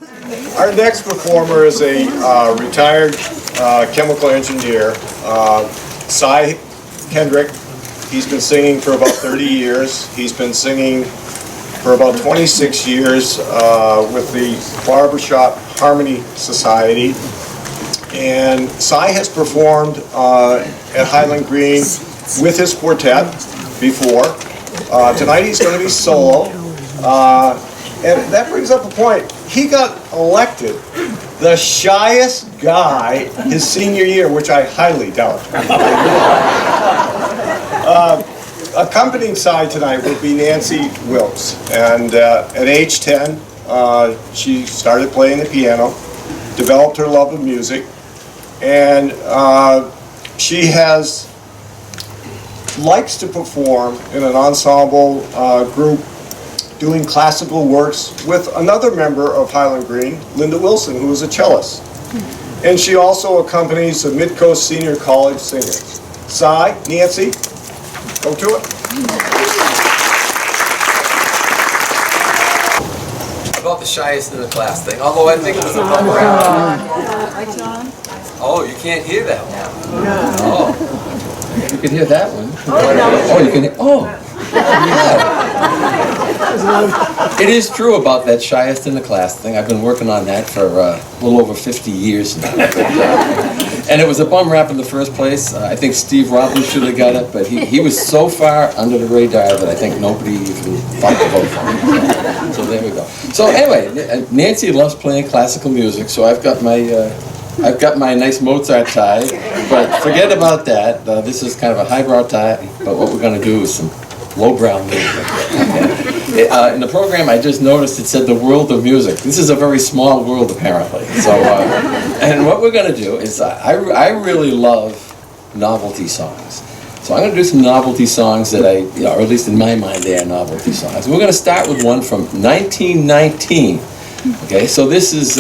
Our next performer is a retired chemical engineer, Kendrick. He's been singing for about 30 years. He's been singing for about 26 years with the Barbershop Harmony Society. And Cy has performed at Highland Green with his quartet before. Tonight he's going to be solo. And that brings up a point. He got elected the shyest guy his senior year, which I highly doubt. Accompanying Cy tonight will be Nancy Wilkes. And at age 10, she started playing the piano, developed her love of music, and she likes to perform in an ensemble group doing classical works with another member of Highland Green, Linda Wilson, who is a cellist. And she also accompanies the Mid-Coast Senior College Singers. Cy, Nancy, go to it. About the shyest in the class thing, although I think it was a bum rap. Oh, you can't hear that one. Oh. You can hear that one. Oh, you can hear, oh. Yeah. It is true about that shyest in the class thing. I've been working on that for a little over 50 years now. And it was a bum rap in the first place. I think Steve Robbins should have got it, but he was so far under the radar that I think nobody even thought to vote for him. So there we go. So anyway, Nancy loves playing classical music, so I've got my nice Mozart tie, but forget about that. This is kind of a highbrow tie, but what we're going to do is some lowbrow music. In the program, I just noticed it said the world of music. This is a very small world, apparently. So, and what we're going to do is, I really love novelty songs. So I'm going to do some novelty songs that or at least in my mind, they are novelty songs. We're going to start with one from 1919. Okay, so this is,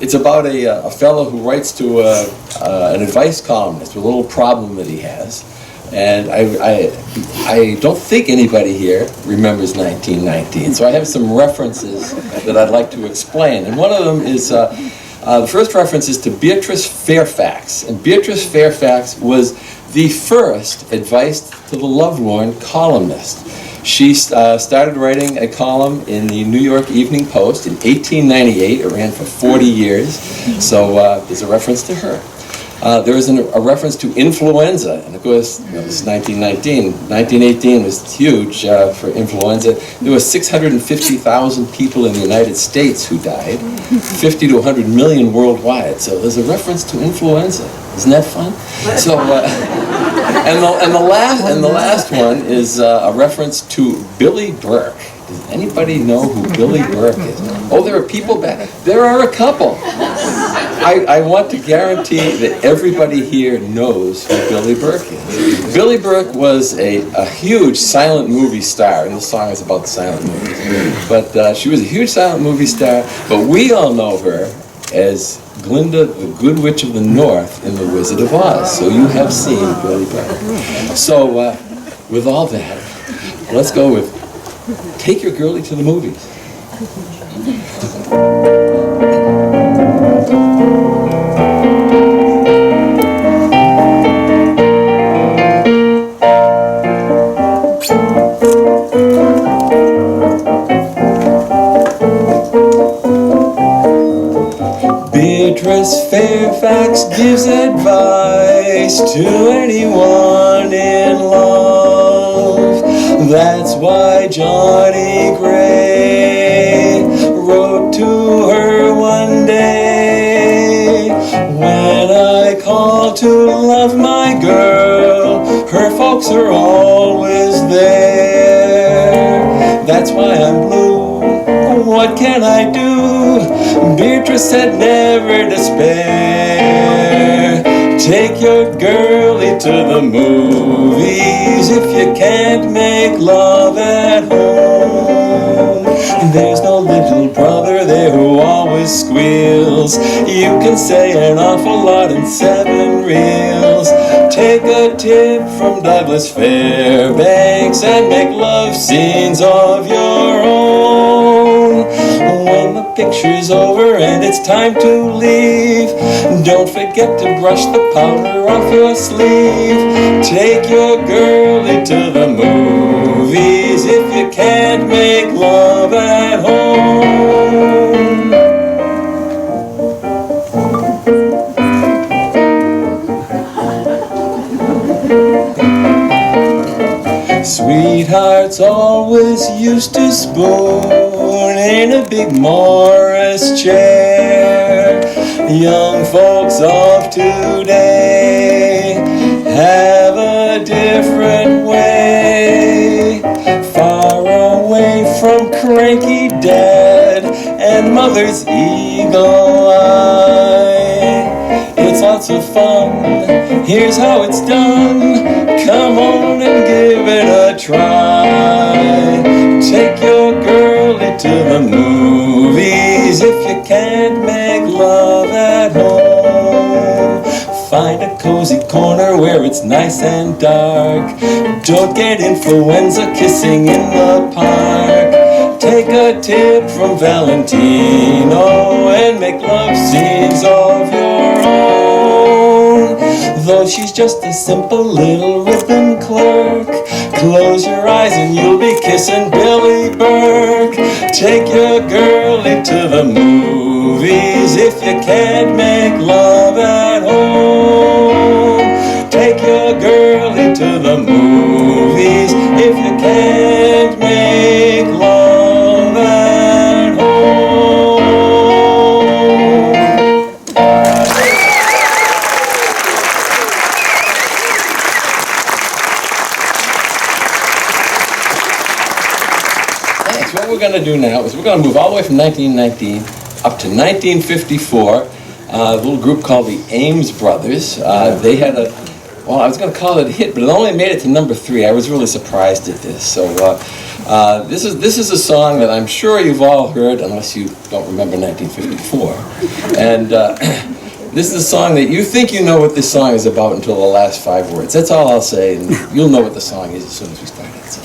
it's about a fellow who writes to an advice columnist with a little problem that he has. And I don't think anybody here remembers 1919, so I have some references that I'd like to explain. And one of them is, the first reference is to Beatrice Fairfax. And Beatrice Fairfax was the first advice to the lovelorn columnist. She started writing a column in the New York Evening Post in 1898. It ran for 40 years, so there's a reference to her. There is a reference to influenza, and of course, this is 1919. 1918 was huge for influenza. There were 650,000 people in the United States who died, 50 to 100 million worldwide. So there's a reference to influenza. Isn't that fun? So, and the last one is a reference to Billy Burke. Does anybody know who Billy Burke is? Oh, there are people back. There are a couple. I want to guarantee that everybody here knows who Billy Burke is. Billy Burke was a huge silent movie star, and the song is about the silent movies. But she was a huge silent movie star, but we all know her as Glinda, the Good Witch of the North in The Wizard of Oz. So you have seen Billy Burke. So with all that, let's go with Take Your Girlie to the Movies. Beatrice Fairfax gives advice to anyone in love. That's why Johnny Gray wrote to her one day. When I call to love my girl, her folks are always there. That's why I'm blue. What can I do? Beatrice said never despair. Take your girlie to the movies if you can't make love at home. There's no little brother there who always squeals. You can say an awful lot in 7 reels. Take a tip from Douglas Fairbanks and make love scenes of your own. When the picture's over and it's time to leave. Don't forget to brush the powder off your sleeve. Take your girlie to the movies if you can't make love at home. Sweethearts always used to spoon in a big Morris chair. Young folks of today have a different way. Far away from cranky dad and mother's eagle eye. It's lots of fun, here's how it's done. Come on and give it a try. Take your girlie to the movies if you can't make love at home. Find a cozy corner where it's nice and dark. Don't get influenza kissing in the park. Take a tip from Valentino and make love scenes of your own. Though she's just a simple little ribbon clerk, close your eyes and you'll be kissing Billy Burke. Take your girlie to the movies if you can't make love at home. Take your girlie to the movies if you can't make love at home. Thanks. What we're going to do now is we're going to move all the way from 1919 up to 1954. A little group called the Ames Brothers. They had a, well, I was going to call it a hit, but it only made it to number 3. I was really surprised at this. So this is a song that I'm sure you've all heard, unless you don't remember 1954. And this is a song that you think you know what this song is about until the last 5 words. That's all I'll say, and you'll know what the song is as soon as we start it. So.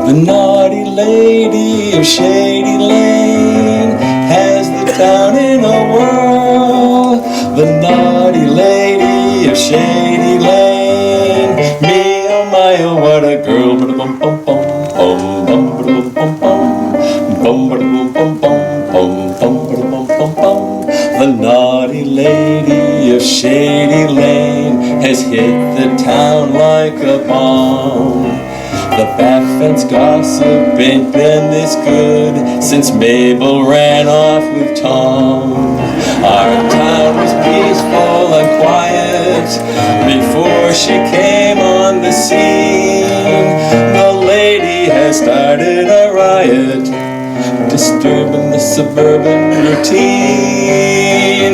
The naughty lady of Shady Lane has the town in a whirl. The naughty lady of Shady Lane, me oh my oh what a girl. Bum bum bum bum bum bum bum bum bum bum bum bum. The naughty lady of Shady Lane has hit the town like a bomb. The back fence gossip ain't been this good since Mabel ran off with Tom. Our town was peaceful and quiet before she came on the scene. The lady has started a riot, disturbing the suburban routine.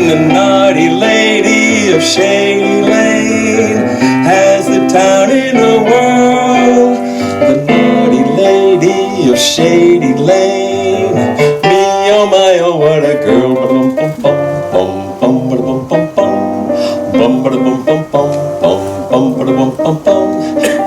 The naughty lady of Shady Lane has the town in a whirl. The naughty lady of Shady Lane, me oh my oh what a girl. Bum bum bum bum bum bum bum bum bum bum bum bum bum.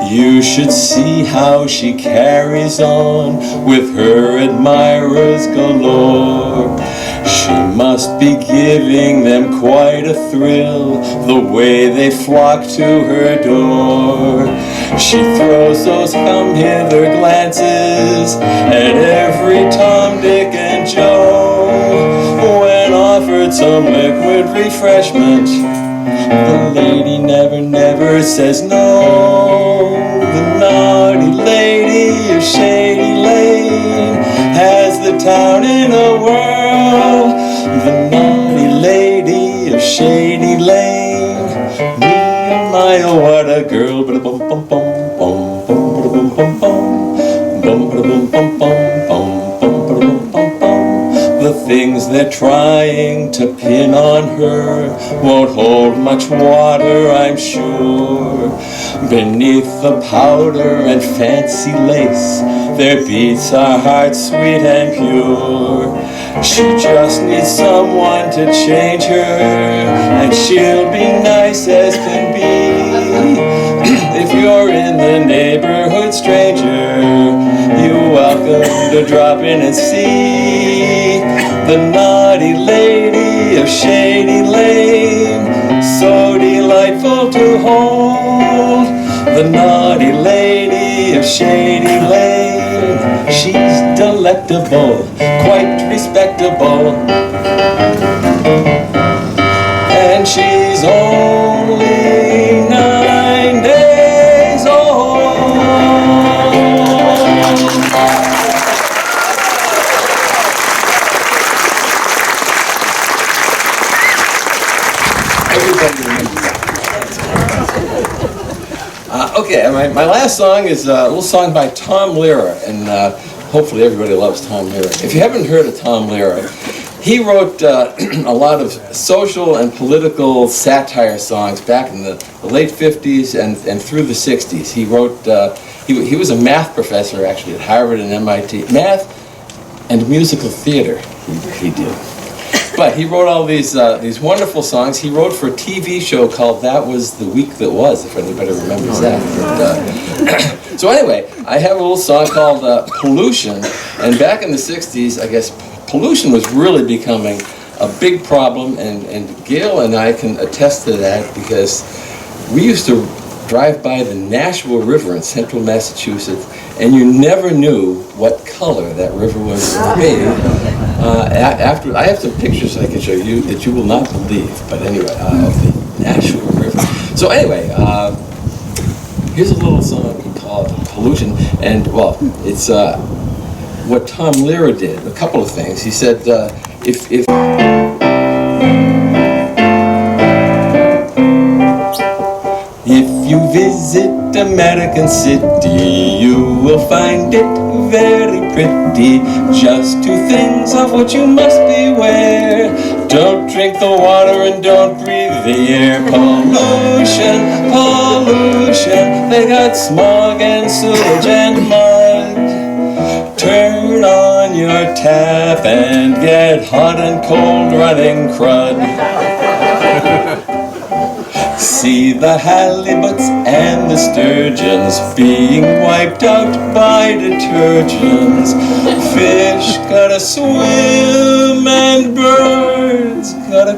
You should see how she carries on with her admirers galore. She must be giving them quite a thrill, the way they flock to her door. She throws those come-hither glances at every Tom, Dick, and Joe. When offered some liquid refreshment, the lady never says no. The naughty lady of Shady Lane has the town in a whirl. The naughty lady of Shady Lane, me and my oh what a girl. Bum bum bum bum bum bum bum bum bum bum bum. The things they're trying to pin on her won't hold much water, I'm sure. Beneath the powder and fancy lace, there beats a heart sweet and pure. She just needs someone to change her, and she'll be nice as can be. to drop in and see the naughty lady of Shady Lane. So delightful to hold the naughty lady of Shady Lane. She's delectable, quite respectable, and she's only 9 days old. Everybody remembers that. Okay, my last song is a little song by Tom Lehrer, and hopefully everybody loves Tom Lehrer. If you haven't heard of Tom Lehrer, he wrote a lot of social and political satire songs back in the late 50s and through the 60s. He wrote, he was a math professor actually at Harvard and MIT. Math and musical theater he did. But he wrote all these wonderful songs. He wrote for a TV show called That Was the Week That Was, if anybody remembers that. But, so anyway, I have a little song called Pollution. And back in the 60s, I guess, pollution was really becoming a big problem. And Gail and I can attest to that because we used to drive by the Nashua River in central Massachusetts, and you never knew what color that river was going to be. After, I have some pictures I can show you that you will not believe, but anyway, of the Nashua River. So anyway, here's a little song called Pollution, and well, it's what Tom Lehrer did, a couple of things. He said, if you visit American City, you will find it very pretty. Just two things of which you must beware. Don't drink the water and don't breathe the air. Pollution, pollution, they got smog and sewage and mud. Turn on your tap and get hot and cold running crud. See the halibuts and the sturgeons being wiped out by detergents. Fish gotta swim and birds gotta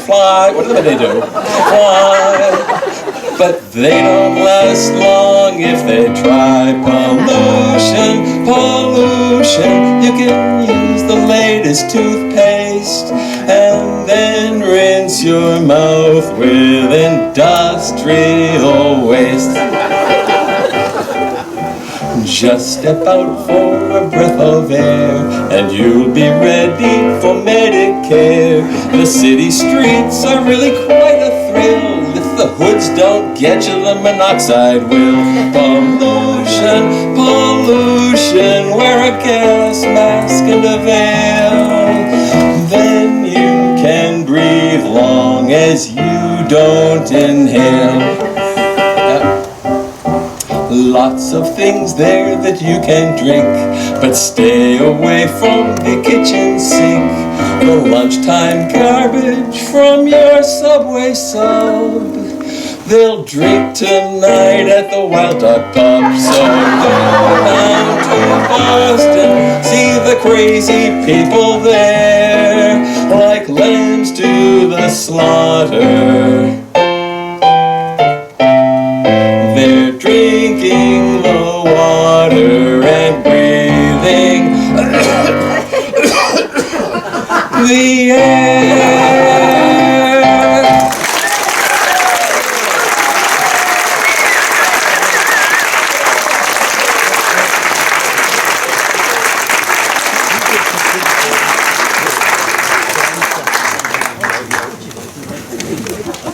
fly. What do they do? Fly. But they don't last long if they try. Pollution, pollution. You can use the latest toothpaste and then rinse your mouth with industrial waste. Just step out for a breath of air and you'll be ready for Medicare. The city streets are really quite a thrill. If the hoods don't get you, the monoxide will. Pollution, pollution, wear a gas mask and a veil. Then you can breathe long as you don't inhale. Lots of things there that you can drink, but stay away from the kitchen sink. The lunchtime garbage from your Subway sub, they'll drink tonight at the Wild Dog Pub. So go down to Boston, see the crazy people there, like lambs to the slaughter. They're drinking the water and breathing the air.